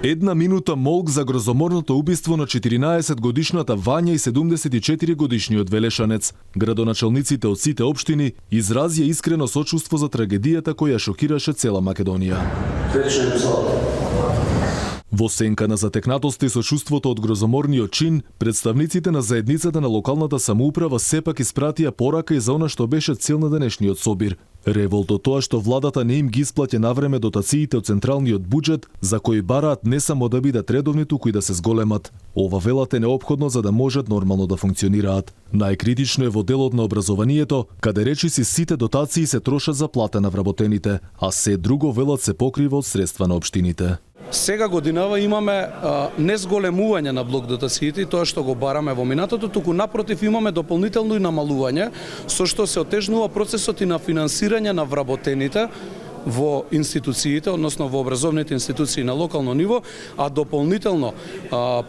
Една минута молк за грозоморното убиство на 14-годишната Вања и 74-годишниот Велешанец. Градоначалниците од сите општини изразија искрено сочувство за трагедијата која шокираше цела Македонија. Во сенка на затекнатоста и сочувството од грозоморниот чин, представниците на заедницата на локалната самоуправа сепак испратија порака и за она што беше цел на денешниот собир. Револт од тоа што владата не им ги исплаќа навреме дотациите од централниот буџет, за кои бараат не само да бидат редовни, туку и да се зголемат. Ова велат е неопходно за да можат нормално да функционираат. Најкритично е во делот на образованието, каде речиси сите дотации се трошат за плата на вработените, а се друго велат се покрива од средства на општините. Сега годинава имаме не зголемување на блок дотациите, тоа што го бараме во минатото, туку напротив имаме дополнително и намалување, со што се отежнува процесот и на финансирање на вработените во институциите, односно во образовните институции на локално ниво, а дополнително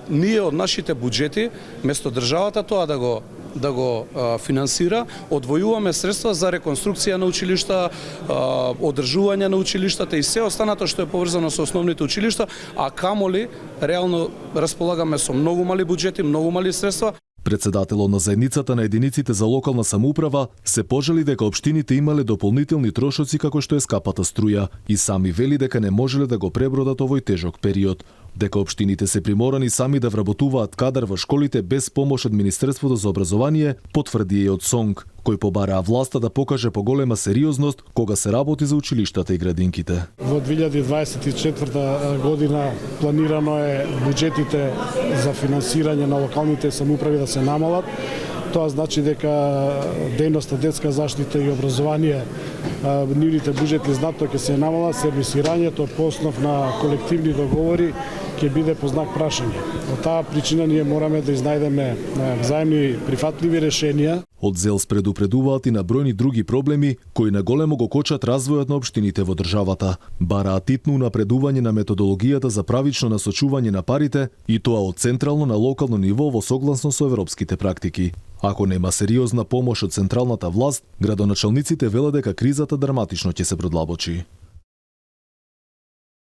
ние од нашите буџети, место државата тоа да го финансира, одвојуваме средства за реконструкција на училишта, одржување на училиштата и се останато што е поврзано со основните училишта, а камоли реално располагаме со многу мали буџети, многу мали средства. Председателот на заедницата на единиците за локална самоуправа се пожали дека општините имале дополнителни трошоци како што е скапата струја и сами вели дека не можеле да го пребродат овој тежок период. Дека општините се приморани сами да вработуваат кадар во школите без помош од Министерството за образование, потврди и од СОНГ, кој побараа власта да покаже поголема сериозност кога се работи за училиштата и градинките. Во 2024 година планирано е буџетите за финансирање на локалните самоуправи да се намалат. Тоа значи дека дејноста детска заштита и образование, нивните буџети знатно ќе се намалат, сервисирањето по основ на колективни договори ќе биде по знак прашање. Од таа причина ние мораме да изнајдеме взаимни прифатливи решенија. Од ЗЕЛС предупредуваат и на бројни други проблеми кои наголемо го кочат развојот на општините во државата. Бараат итно напредување на методологијата за правично насочување на парите и тоа од централно на локално ниво во согласно со европските практики. Ако нема сериозна помош од централната власт, градоначалниците велат дека кризата драматично ќе се продлабочи.